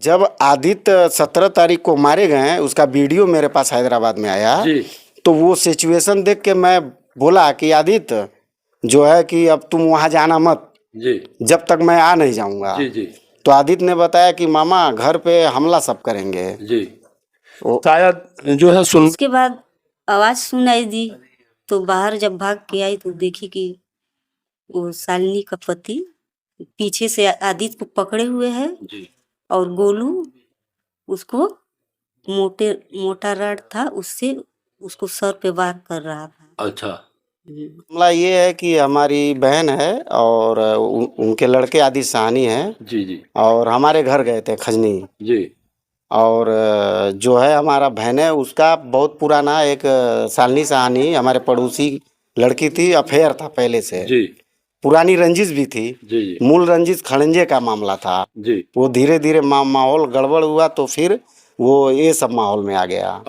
जब आदित्य 17 तारीख को मारे गए, उसका वीडियो मेरे पास हैदराबाद में आया जी तो वो सिचुएशन देख के मैं बोला कि आदित्य जो है कि अब तुम वहां जाना मत जी जब तक मैं आ नहीं जाऊंगा। जी जी तो आदित्य ने बताया कि मामा घर पे हमला सब करेंगे। जी वो शायद जो है सुन उसके बाद आवाज सुनाई दी तो बाहर जब भाग के आई तो देखी कि वो शालिनी का पति पीछे से आदित्य को पकड़े हुए है जी और गोलू उसको मोटा रॉड था उससे उसको सर पे वार कर रहा था। अच्छा मामला ये है कि हमारी बहन है और उनके लड़के आदित्य साहनी हैं जी जी और हमारे घर गए थे खजनी। जी और जो है हमारा बहन है उसका बहुत पुराना एक शालिनी साहनी हमारे पड़ोसी लड़की थी, अफेयर था पहले से, जी पुरानी रंजिश भी थी। जी जी मूल रंजिश खड़ंजे का मामला था। जी वो धीरे धीरे माहौल गड़बड़ हुआ तो फिर वो ये सब माहौल में आ गया।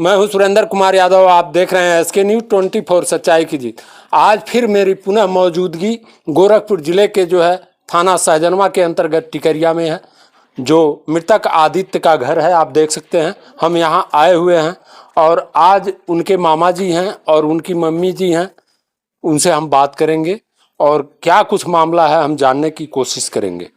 मैं हूं सुरेंद्र कुमार यादव, आप देख रहे हैं एसके न्यूज 24 सच्चाई की जीत। आज फिर मेरी पुनः मौजूदगी गोरखपुर जिले के जो है थाना सहजनवा के अंतर्गत टिकरिया में है, जो मृतक आदित्य का घर है। आप देख सकते हैं हम यहाँ आए हुए हैं और आज उनके मामा जी हैं और उनकी मम्मी जी हैं, उनसे हम बात करेंगे और क्या कुछ मामला है हम जानने की कोशिश करेंगे।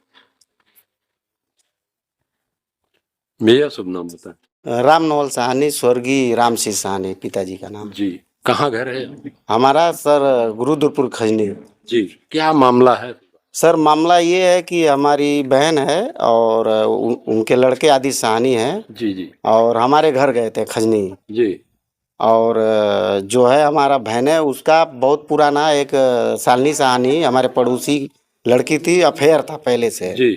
भैया शुभ नाम बताएं। राम नवल साहनी, स्वर्गीय राम सिंह साहनी पिताजी का नाम। जी कहाँ घर है? हमारा सर गुरुद्रपुर खजनी। जी क्या मामला है? सर मामला ये है कि हमारी बहन है और उनके लड़के आदित्य साहनी हैं जी जी और हमारे घर गए थे खजनी। जी और जो है हमारा बहन है उसका बहुत पुराना एक शालिनी साहनी हमारे पड़ोसी लड़की थी, अफेयर था पहले से, जी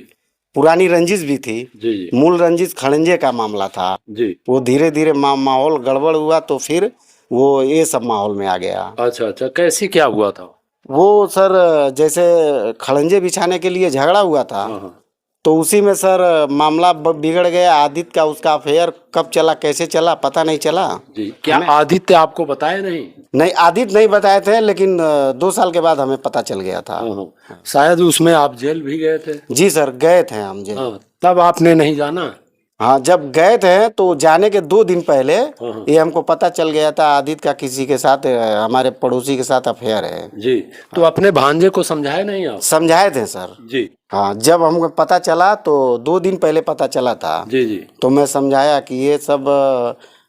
पुरानी रंजिश भी थी। जी जी मूल रंजिश खड़ंजे का मामला था। जी वो धीरे धीरे माहौल गड़बड़ हुआ तो फिर वो ये सब माहौल में आ गया। अच्छा अच्छा, कैसे क्या हुआ था? वो सर जैसे खड़ंजे बिछाने के लिए झगड़ा हुआ था हाँ तो उसी में सर मामला बिगड़ गया। आदित्य का उसका अफेयर कब चला कैसे चला पता नहीं चला। जी क्या आदित्य आपको बताया नहीं? नहीं, आदित्य नहीं बताए थे, लेकिन 2 साल के बाद हमें पता चल गया था। हाँ, शायद उसमें आप जेल भी गए थे। जी सर, गए थे हम जेल। हाँ, तब आपने नहीं जाना? हाँ, जब गए थे तो जाने के 2 दिन पहले हाँ। ये हमको पता चल गया था आदित्य का किसी के साथ, हमारे पड़ोसी के साथ अफेयर है। जी तो अपने भांजे को समझाए नहीं आप? समझाए थे सर। जी हाँ, जब हमको पता चला तो 2 दिन पहले पता चला था। जी जी तो मैं समझाया कि ये सब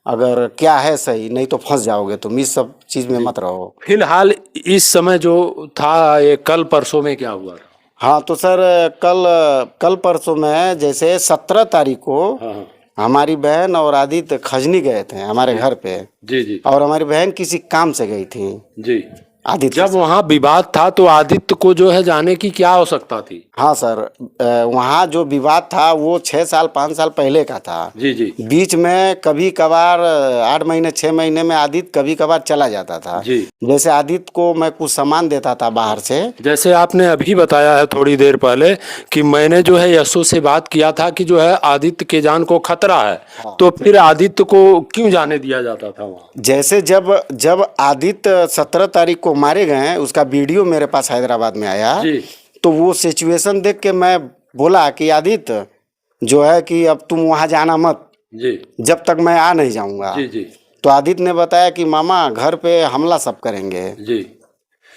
अगर क्या है सही, नहीं तो फंस जाओगे तुम, इस सब चीज में मत रहो। फिलहाल इस समय जो था ये कल परसों में क्या हुआ? हाँ तो सर कल परसों में जैसे 17 तारीख को हाँ हमारी बहन और आदित्य खजनी गए थे हमारे घर पे। जी जी और हमारी बहन किसी काम से गई थी जी आदित्य। जब वहाँ विवाद था तो आदित्य को जो है जाने की क्या आवश्यकता थी? हाँ सर, वहाँ जो विवाद था वो 6 साल 5 साल पहले का था। जी जी बीच में कभी कभार 8 महीने 6 महीने में आदित्य कभी कभार चला जाता था। जी जैसे आदित्य को मैं कुछ सामान देता था बाहर से। जैसे आपने अभी बताया है थोड़ी देर पहले कि मैंने जो है यशो से बात किया था कि जो है आदित्य के जान को खतरा है, तो फिर आदित्य को क्यों जाने दिया जाता था वहाँ? जैसे जब आदित्य 17 तारीख को मारे गए, उसका वीडियो मेरे पास हैदराबाद में आया जी तो वो सिचुएशन देख के मैं बोला कि आदित्य जो है कि अब तुम वहां जाना मत जी जब तक मैं आ नहीं जाऊंगा। जी जी तो आदित्य ने बताया कि मामा घर पे हमला सब करेंगे। जी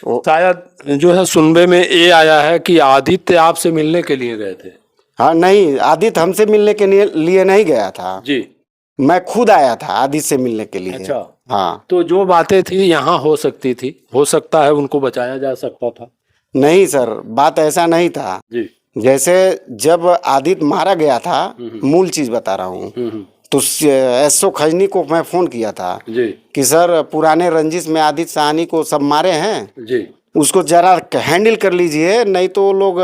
वो शायद जो है सुनने में ये आया है कि आदित्य आपसे मिलने के लिए गए थे। हाँ नहीं, आदित्य हमसे मिलने के लिए नहीं गया था, जी मैं खुद आया था आदित्य से मिलने के लिए। अच्छा, हाँ तो जो बातें थी यहाँ हो सकती थी, हो सकता है उनको बचाया जा सकता था। नहीं सर, बात ऐसा नहीं था। जी जैसे जब आदित्य मारा गया था, मूल चीज बता रहा हूँ, तो एसओ खजनी को मैं फोन किया था जी कि सर पुराने रंजिश में आदित्य साहनी को सब मारे हैं, जी उसको जरा हैंडल कर लीजिए, नहीं तो लोग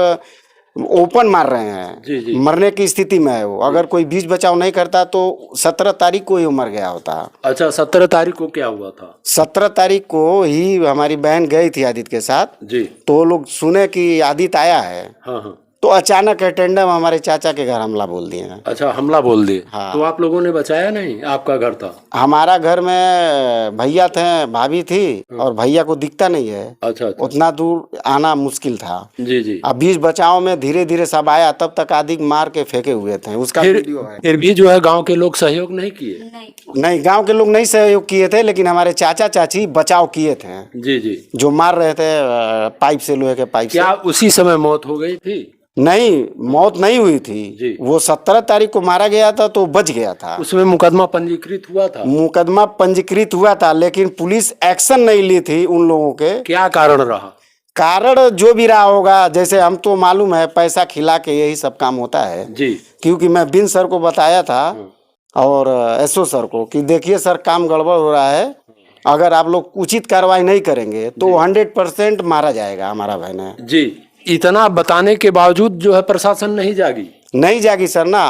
ओपन मार रहे हैं। जी जी मरने की स्थिति में है वो, अगर कोई बीच बचाव नहीं करता तो 17 तारीख को ही वो मर गया होता। अच्छा, 17 तारीख को क्या हुआ था? 17 तारीख को ही हमारी बहन गई थी आदित्य के साथ, जी तो वो लोग सुने कि आदित्य आया है। हाँ हाँ तो अचानक अटेंडम हमारे चाचा के घर हमला बोल दिए हैं। अच्छा, हमला बोल दिए। हाँ। तो आप लोगों ने बचाया नहीं? आपका घर था। हमारा घर में भैया थे, भाभी थी, और भैया को दिखता नहीं है। अच्छा अच्छा। उतना दूर आना मुश्किल था। जी जी। अब बीच बचाव में धीरे धीरे सब आया, तब तक आदि मार के फेंके हुए थे। उसका वीडियो है। फिर भी जो है गांव के लोग सहयोग नहीं किए? नहीं, गांव के लोग नहीं सहयोग किए थे, लेकिन हमारे चाचा चाची बचाव किए थे। जी जी। जो मार रहे थे पाइप से, लोहे के पाइप से। क्या उसी समय मौत हो गई थी? नहीं, मौत नहीं हुई थी जी। वो 17 तारीख को मारा गया था, तो बच गया था। उसमें मुकदमा पंजीकृत हुआ था? मुकदमा पंजीकृत हुआ था, लेकिन पुलिस एक्शन नहीं ली थी उन लोगों के। क्या कारण रहा? कारण जो भी रहा होगा, जैसे हम तो मालूम है पैसा खिला के यही सब काम होता है जी। क्योंकि मैं बिन सर को बताया था और एसओ सर को कि देखिए सर, काम गड़बड़ हो रहा है, अगर आप लोग उचित कार्रवाई नहीं करेंगे तो 100% मारा जाएगा हमारा बहन। जी। इतना बताने के बावजूद जो है प्रशासन नहीं जागी? नहीं जागी सर ना।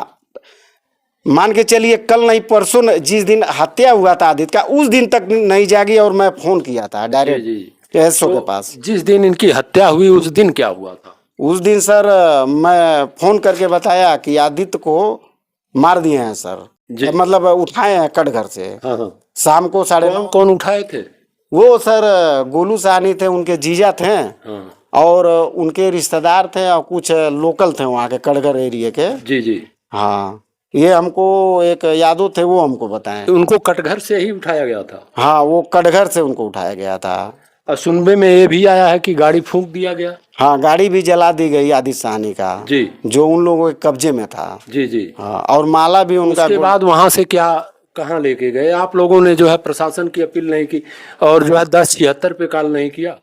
मान के चलिए कल नहीं परसों, जिस दिन हत्या हुआ था आदित्य का, उस दिन तक नहीं जागी, और मैं फोन किया था डायरेक्ट एसओ के पास। जिस दिन इनकी हत्या हुई उस दिन क्या हुआ था? उस दिन सर मैं फोन करके बताया कि आदित्य को मार दिए हैं सर, मतलब उठाए हैं कटघर से। हाँ हाँ। शाम को 9:30। कौन उठाए थे? वो सर गोलू साहनी थे, उनके जीजा थे। हाँ। और उनके रिश्तेदार थे और कुछ लोकल थे वहाँ के कटघर एरिया के। जी जी। हाँ, ये हमको एक यादव थे, वो हमको बताएं। तो उनको कटघर से ही उठाया गया था? हाँ, वो कटघर से उनको उठाया गया था। और सुनने में ये भी आया है कि गाड़ी फूंक दिया गया? हाँ, गाड़ी भी जला दी गई आदित्य साहनी का जी, जो उन लोगों के कब्जे में था। जी जी। हाँ, और माला भी उनका। उसके बाद वहां से क्या कहाँ लेके गए? आप लोगों ने जो है प्रशासन की अपील नहीं की और जो है 1076 पे कॉल नहीं किया?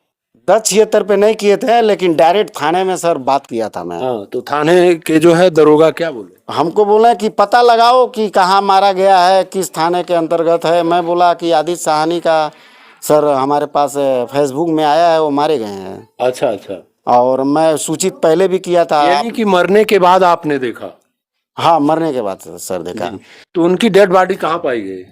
1076 पे नहीं किए थे, लेकिन डायरेक्ट थाने में सर बात किया था मैं। हाँ, तो थाने के जो है दरोगा क्या बोले? हमको बोला कि पता लगाओ कि कहाँ मारा गया है, किस थाने के अंतर्गत है। मैं बोला कि आदित्य साहनी का सर हमारे पास फेसबुक में आया है, वो मारे गए हैं। अच्छा अच्छा। और मैं सूचित पहले भी किया था। यानी कि मरने के बाद आपने देखा? हाँ, मरने के बाद सर देखा। तो उनकी डेड बॉडी कहाँ पाई गई?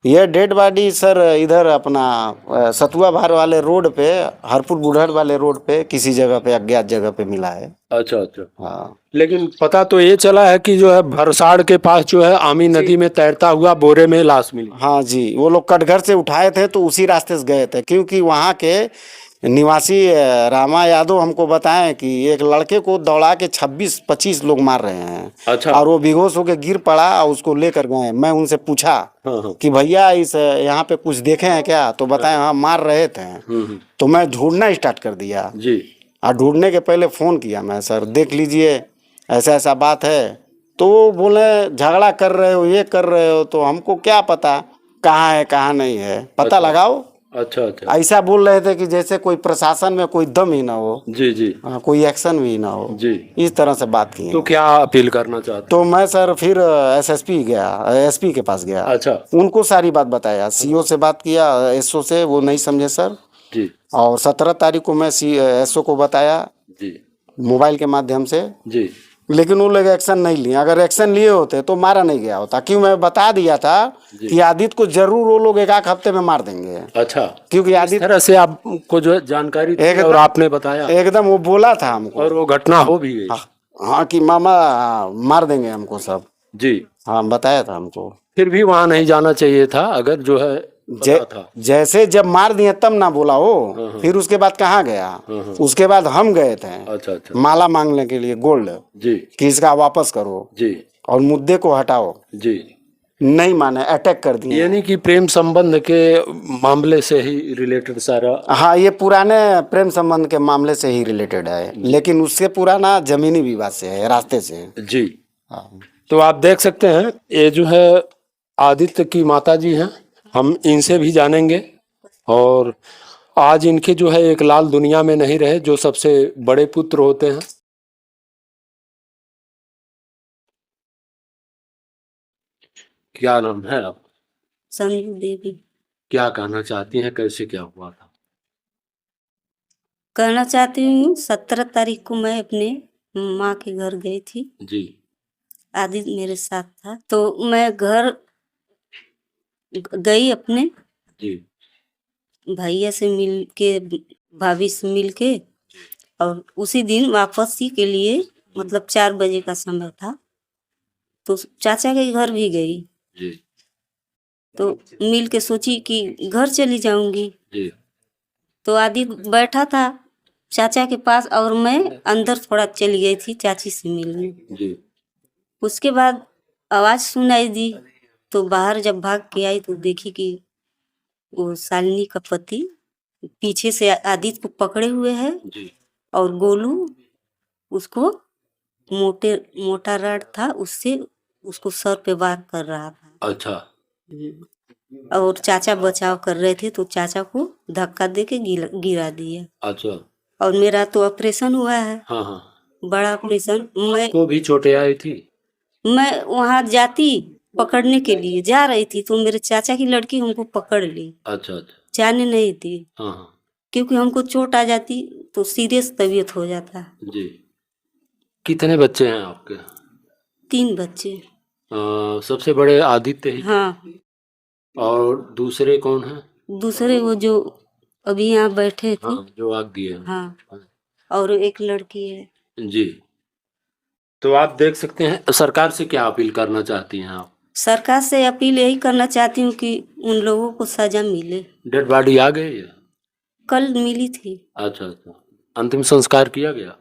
यह डेड बॉडी सर इधर अपना सतुआ भार वाले रोड पे, हरपुर बुढ़हट वाले रोड पे किसी जगह पे, अज्ञात जगह पे मिला है। अच्छा अच्छा। हाँ, लेकिन पता तो ये चला है कि जो है भरसाड़ के पास जो है आमी नदी में तैरता हुआ बोरे में लाश मिली। हाँ जी, वो लोग कटघर से उठाए थे तो उसी रास्ते से गए थे, क्योंकि वहाँ के निवासी रामा यादव हमको बताएं कि एक लड़के को दौड़ा के 26-25 लोग मार रहे हैं। अच्छा। और वो बेहोश होकर गिर पड़ा और उसको लेकर गए। मैं उनसे पूछा हाँ। कि भैया इस यहाँ पे कुछ देखे हैं क्या, तो बताए हाँ मार रहे थे। तो मैं ढूंढना स्टार्ट कर दिया जी। और ढूंढने के पहले फ़ोन किया मैं, सर देख लीजिए ऐसा ऐसा बात है। तो वो बोले झगड़ा कर रहे हो, ये कर रहे हो, तो हमको क्या पता कहाँ है कहाँ नहीं है, पता लगाओ। अच्छा अच्छा। ऐसा बोल रहे थे कि जैसे कोई प्रशासन में कोई दम ही ना हो। जी जी। हाँ, कोई एक्शन भी ना हो। जी। इस तरह से बात की। तो क्या अपील करना चाहते? तो मैं सर फिर एसएसपी गया, एसपी के पास गया। अच्छा। उनको सारी बात बताया, सीओ से बात किया, एसओ से, वो नहीं समझे सर। जी। और 17 तारीख को मैं एसओ को बताया जी। मोबाइल के माध्यम से। जी। लेकिन वो लोग एक्शन नहीं लिए। अगर एक्शन लिए होते तो मारा नहीं गया होता, क्योंकि मैं बता दिया था कि आदित्य को जरूर वो लोग एक हफ्ते में मार देंगे। अच्छा। क्योंकि आदित्य तरह से आपको जो है जानकारी थी और आपने बताया एकदम, वो बोला था हमको और वो घटना हो भी गई। हाँ कि मामा मार देंगे हमको सब। जी। हाँ, बताया था हमको। फिर भी वहां नहीं जाना चाहिए था अगर जो है पता था। जैसे जब मार दिए तब ना बोला वो। फिर उसके बाद कहाँ गया? उसके बाद हम गए थे अच्छा अच्छा। माला मांगने के लिए, गोल्ड जी। कि इसका वापस करो जी। और मुद्दे को हटाओ। जी। नहीं माने, अटैक कर दिए। यानी कि प्रेम संबंध के मामले से ही रिलेटेड सारा? हाँ, ये पुराने प्रेम संबंध के मामले से ही रिलेटेड है, लेकिन उससे पुराना जमीनी विवाद से है, रास्ते से। जी। हाँ। तो आप देख सकते हैं ये जो है आदित्य की माता जी हैं, हम इनसे भी जानेंगे। और आज इनके जो है एक लाल दुनिया में नहीं रहे जो सबसे बड़े पुत्र होते हैं। क्या नाम है आप? संजू देवी। क्या कहना चाहती हैं, कैसे क्या हुआ था? कहना चाहती हूँ 17 तारीख को मैं अपने माँ के घर गई थी। जी। आदित्य मेरे साथ था, तो मैं घर गई अपने जी। भैया से मिल के, भाभी से मिल के, और उसी दिन वापसी के लिए मतलब 4 बजे का समय था। तो चाचा के घर भी गई, जी तो मिल के सोची कि घर चली जाऊंगी। जी तो आदि बैठा था चाचा के पास और मैं अंदर थोड़ा चली गई थी चाची से मिलने। जी उसके बाद आवाज सुनाई दी, तो बाहर जब भाग के आई तो देखी कि वो शालिनी का पति पीछे से आदित्य को पकड़े हुए है जी और गोलू उसको मोटा रॉड था उससे उसको सर पे वार कर रहा था। अच्छा और चाचा बचाव कर रहे थे तो चाचा को धक्का दे के गिरा दिया। अच्छा और मेरा तो ऑपरेशन हुआ है, हाँ हाँ बड़ा ऑपरेशन। को भी चोटें आई थी। मैं वहां जाती पकड़ने के लिए जा रही थी तो मेरे चाचा की लड़की हमको पकड़ ली, अच्छा अच्छा जाने नहीं दी, हाँ हाँ क्योंकि हमको चोट आ जाती तो सीरियस तबीयत हो जाता। जी कितने बच्चे हैं आपके? 3 बच्चे। सबसे बड़े आदित्य ही हाँ, और दूसरे कौन हैं? दूसरे वो जो अभी यहाँ बैठे थे। हाँ जो आग दिए हैं। हाँ, और एक लड़की है। जी तो आप देख सकते हैं सरकार से क्या अपील करना चाहती हैं आप? सरकार से अपील यही करना चाहती हूँ कि उन लोगों को सजा मिले। डेड बॉडी आ गई है? कल मिली थी। अच्छा अच्छा अंतिम संस्कार किया गया?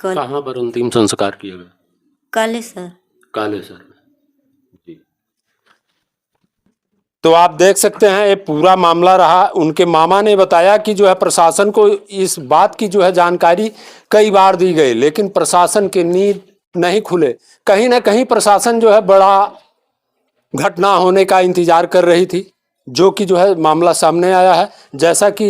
कल कहाँ पर अंतिम संस्कार किया गया? काले सर। कालेसर में। जी तो आप देख सकते हैं ये पूरा मामला रहा। उनके मामा ने बताया कि जो है प्रशासन को इस बात की जो है जानकारी कई बार दी गई, लेकिन प्रशासन की नींद नहीं खुले। कहीं ना कहीं प्रशासन जो है बड़ा घटना होने का इंतजार कर रही थी, जो कि जो है मामला सामने आया है। जैसा कि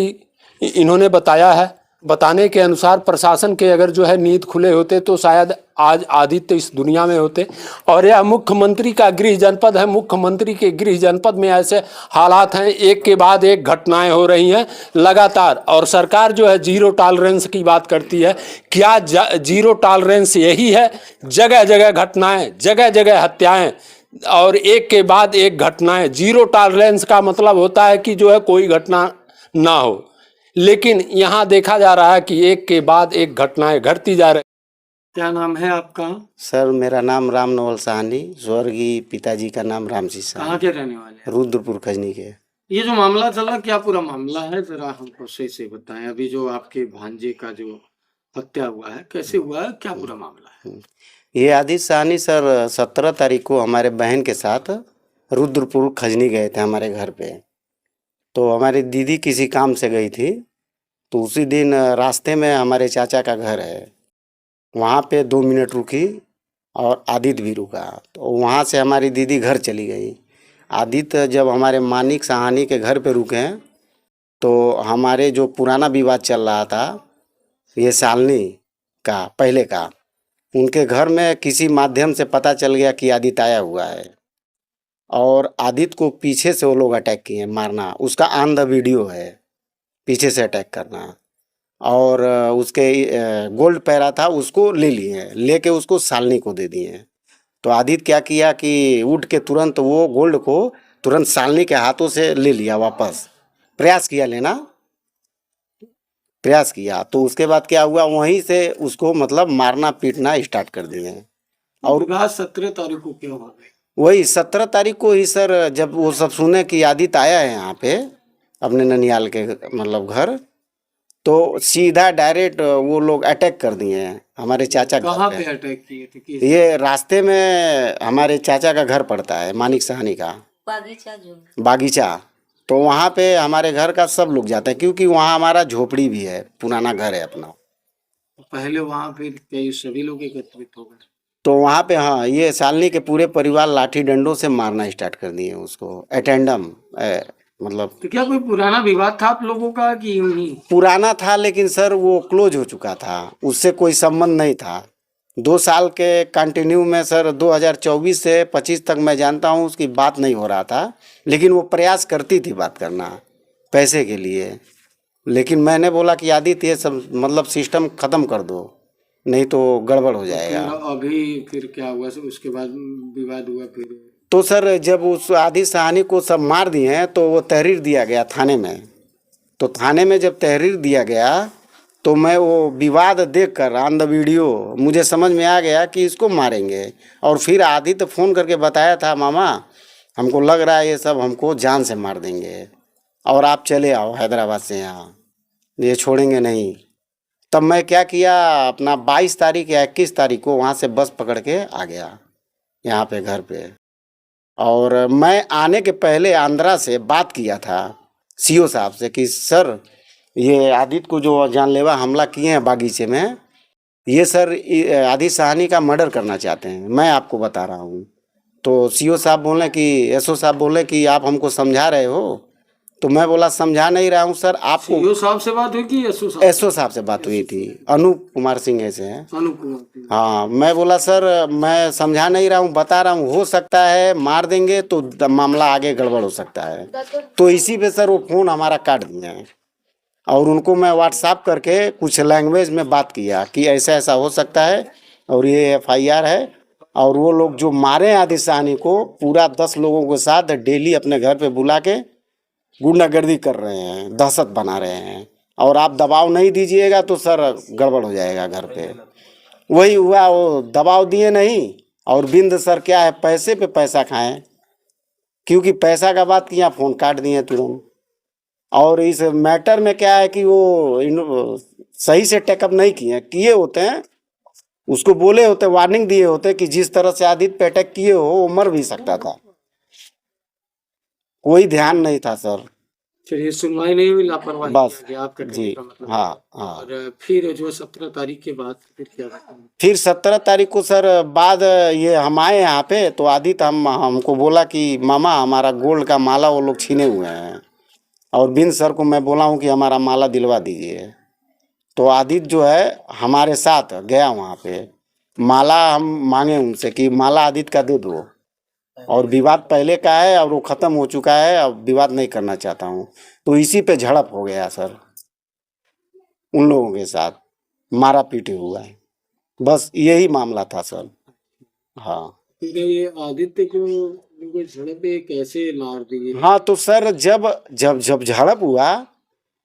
इन्होंने बताया है, बताने के अनुसार प्रशासन के अगर जो है नींद खुले होते तो शायद आज आदित्य इस दुनिया में होते। और यह मुख्यमंत्री का गृह जनपद है। मुख्यमंत्री के गृह जनपद में ऐसे हालात हैं, एक के बाद एक घटनाएं हो रही हैं लगातार। और सरकार जो है जीरो टॉलरेंस की बात करती है। क्या जीरो टॉलरेंस यही है? जगह जगह घटनाएं, जगह जगह हत्याएं और एक के बाद एक घटनाएं। जीरो टॉलरेंस का मतलब होता है कि जो है कोई घटना ना हो, लेकिन यहाँ देखा जा रहा है कि एक के बाद एक घटनाएं घटती जा रही। क्या नाम है आपका? सर मेरा नाम राम नवल साहनी, स्वर्गीय पिताजी का नाम रामजी कहाँ साहनी, के रहने वाले हैं? रुद्रपुर खजनी के। ये जो मामला चल रहा, क्या पूरा मामला है, जरा हमको सही से बताएं। अभी जो आपके भांजे का जो हत्या हुआ है, कैसे हुआ है, क्या पूरा मामला है? ये आदित्य साहनी सर 17 तारीख को हमारे बहन के साथ रुद्रपुर खजनी गए थे हमारे घर पे। तो हमारी दीदी किसी काम से गई थी, तो उसी दिन रास्ते में हमारे चाचा का घर है, वहाँ पे 2 मिनट रुकी और आदित्य भी रुका। तो वहाँ से हमारी दीदी घर चली गई। आदित्य जब हमारे मानिक साहनी के घर पे रुके, तो हमारे जो पुराना विवाद चल रहा था ये शालिनी का पहले का, उनके घर में किसी माध्यम से पता चल गया कि आदित्य आया हुआ है। और आदित्य को पीछे से वो लोग अटैक किए, मारना। उसका ऑन द वीडियो है, पीछे से अटैक करना। और उसके गोल्ड पैरा था, उसको ले लिए, लेके उसको शालिनी को दे दिए। तो आदित्य क्या किया कि उठ के तुरंत वो गोल्ड को तुरंत शालिनी के हाथों से ले लिया वापस। प्रयास किया लेना, प्रयास किया। तो उसके बाद क्या हुआ, वहीं से उसको मतलब मारना पीटना स्टार्ट कर दिए। और विवाह 17 तारीख को क्यों हो गई? वही 17 तारीख को ही सर, जब वो सब सुने कि आदित्य आया है यहाँ पे अपने ननियाल के मतलब घर, तो सीधा डायरेक्ट वो लोग अटैक कर दिए हैं हमारे चाचा के कहाँ घर पे पे। अटैक किए थे? ये रास्ते में हमारे चाचा का घर पड़ता है, मानिक साहनी का बागीचा जो बागीचा। तो वहाँ पे हमारे घर का सब लोग जाते हैं, क्योंकि वहाँ हमारा झोपड़ी भी है, पुराना घर है अपना। पहले वहाँ फिर कई सभी लोग एकत्रित हो गए। तो वहाँ पे हाँ, ये शालिनी के पूरे परिवार लाठी डंडों से मारना स्टार्ट कर दिए उसको। अटेंडम मतलब तो क्या कोई पुराना विवाद था आप लोगों का कि यूं ही? पुराना था, लेकिन सर वो क्लोज हो चुका था, उससे कोई संबंध नहीं था। 2 साल के कंटिन्यू में सर 2024 से 25 तक मैं जानता हूँ उसकी बात नहीं हो रहा था, लेकिन वो प्रयास करती थी बात करना पैसे के लिए। लेकिन मैंने बोला कि आदित्य ये सब मतलब सिस्टम ख़त्म कर दो, नहीं तो गड़बड़ हो जाएगा। फिर अभी फिर क्या हुआ, उसके बाद विवाद हुआ फिर? तो सर जब उस आदित्य साहनी को सब मार दिए तो वो तहरीर दिया गया थाने में। तो थाने में जब तहरीर दिया गया तो मैं वो विवाद देखकर ऑन द वीडियो मुझे समझ में आ गया कि इसको मारेंगे। और फिर आदित्य फ़ोन करके बताया था, मामा हमको लग रहा है ये सब हमको जान से मार देंगे और आप चले आओ हैदराबाद से यहाँ, ये छोड़ेंगे नहीं। तब मैं क्या किया, अपना 22 तारीख या 21 तारीख को वहाँ से बस पकड़ के आ गया यहाँ पे घर पे। और मैं आने के पहले आंध्रा से बात किया था सीओ साहब से कि सर ये आदित्य को जो जानलेवा हमला किए हैं बागीचे में, ये सर आदित्य साहनी का मर्डर करना चाहते हैं, मैं आपको बता रहा हूँ। तो सीओ साहब बोले कि एसओ साहब बोले कि आप हमको समझा रहे हो। तो मैं बोला समझा नहीं रहा हूँ सर, आपको सीओ साहब से बात हुई कि एसओ साहब से बात हुई थी, अनूप कुमार सिंह ऐसे हैं। अनूप कुमार। हाँ, मैं बोला सर मैं समझा नहीं रहा हूँ, बता रहा हूँ, हो सकता है मार देंगे तो मामला आगे गड़बड़ हो सकता है। तो इसी पे सर वो फ़ोन हमारा काट दिया है। और उनको मैं व्हाट्सएप करके कुछ लैंग्वेज में बात किया कि ऐसा ऐसा हो सकता है और ये FIR है। और वो लोग जो मारे आदित्य साहनी को पूरा 10 लोगों के साथ डेली अपने घर पे बुला के गुंडागर्दी कर रहे हैं, दहशत बना रहे हैं। और आप दबाव नहीं दीजिएगा तो सर गड़बड़ हो जाएगा घर पे। वही हुआ, वो दबाव दिए नहीं। और बिंद सर क्या है, पैसे पे पैसा खाएं, क्योंकि पैसा का बात किया फ़ोन काट दिए तुरंत। और इस मैटर में क्या है कि वो सही से टेकअप नहीं किए होते हैं, उसको बोले होते, वार्निंग दिए होते कि जिस तरह से आदित्य पे अटैक किए हो वो मर भी सकता था। कोई ध्यान नहीं था सर। चलिए, सुनवाई नहीं हुई, लापरवाही बस किया आपका कहने जी, का मतलब। हाँ हाँ। और फिर जो 17 तारीख के बाद फिर क्या हुआ? फिर 17 तारीख को सर बाद ये हम आए यहाँ पे, तो आदित्य हमको बोला कि मामा हमारा गोल्ड का माला वो लोग छीने हुए हैं। और बिन सर को मैं बोला हूँ कि हमारा माला दिलवा दीजिए। तो आदित्य जो है हमारे साथ गया वहाँ पे, माला हम मांगे उनसे कि माला आदित्य का दे दो। और विवाद पहले का है और वो ख़त्म हो चुका है, अब विवाद नहीं करना चाहता हूँ। तो इसी पे झड़प हो गया सर, उन लोगों के साथ मारा पीटी हुआ है, बस यही मामला था सर। हाँ फिर ये आदित्य को झड़प पे कैसे मार दिए? हाँ, तो सर जब जब जब झड़प हुआ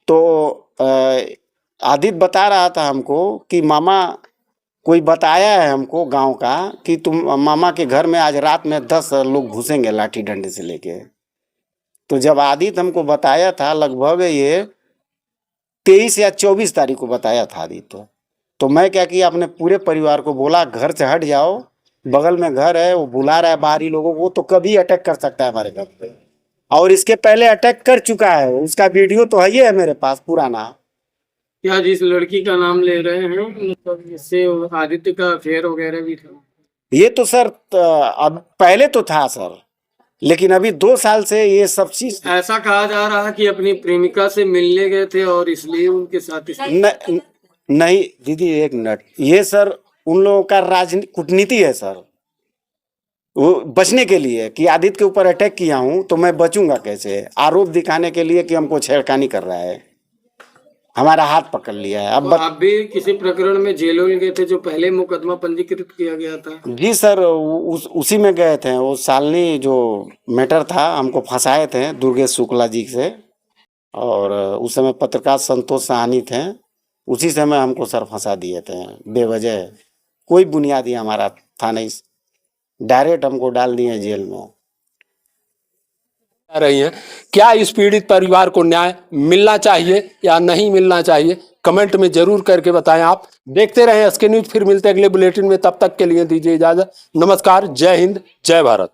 तो आदित्य बता रहा था हमको कि मामा कोई बताया है हमको गांव का कि तुम मामा के घर में आज रात में 10 लोग घुसेंगे लाठी डंडे से लेके। तो जब आदित्य हमको बताया था, लगभग ये 23 या 24 तारीख को बताया था आदित्य। तो मैं क्या किया, अपने पूरे परिवार को बोला घर से हट जाओ, बगल में घर है, वो बुला रहा है बाहरी लोगों को, तो कभी अटैक कर सकता है हमारे घर पे। और इसके पहले अटैक कर चुका है, उसका वीडियो तो है मेरे पास पुराना। क्या जिस लड़की का नाम ले रहे हैं मतलब इससे आदित्य का अफेयर वगैरह भी था? ये तो सर अब पहले तो था सर, लेकिन अभी 2 साल से ये सब चीज ऐसा कहा जा रहा है कि अपनी प्रेमिका से मिलने गए थे और इसलिए उनके साथ नहीं दीदी, एक मिनट, ये सर उन लोगों का राजनीति कूटनीति है सर। वो बचने के लिए कि आदित्य के ऊपर अटैक किया हूं तो मैं बचूंगा कैसे, आरोप दिखाने के लिए कि हमको छेड़खानी कर रहा है, हमारा हाथ पकड़ लिया है। अब आप भी किसी प्रकरण में जेलों में गए थे जो पहले मुकदमा पंजीकृत किया गया था? जी सर, उसी में गए थे। वो सालनी जो मैटर था, हमको फंसाए थे दुर्गेश शुक्ला जी से, और उस समय पत्रकार संतोष साहनी थे, उसी समय हमको सर फंसा दिए थे बेवजह, कोई बुनियादी हमारा था नहीं, डायरेक्ट हमको डाल दिए जेल में। रही हैं, क्या इस पीड़ित परिवार को न्याय मिलना चाहिए या नहीं मिलना चाहिए, कमेंट में जरूर करके बताएं। आप देखते रहें SK न्यूज, फिर मिलते हैं अगले बुलेटिन में, तब तक के लिए दीजिए इजाजत। नमस्कार, जय हिंद, जय भारत।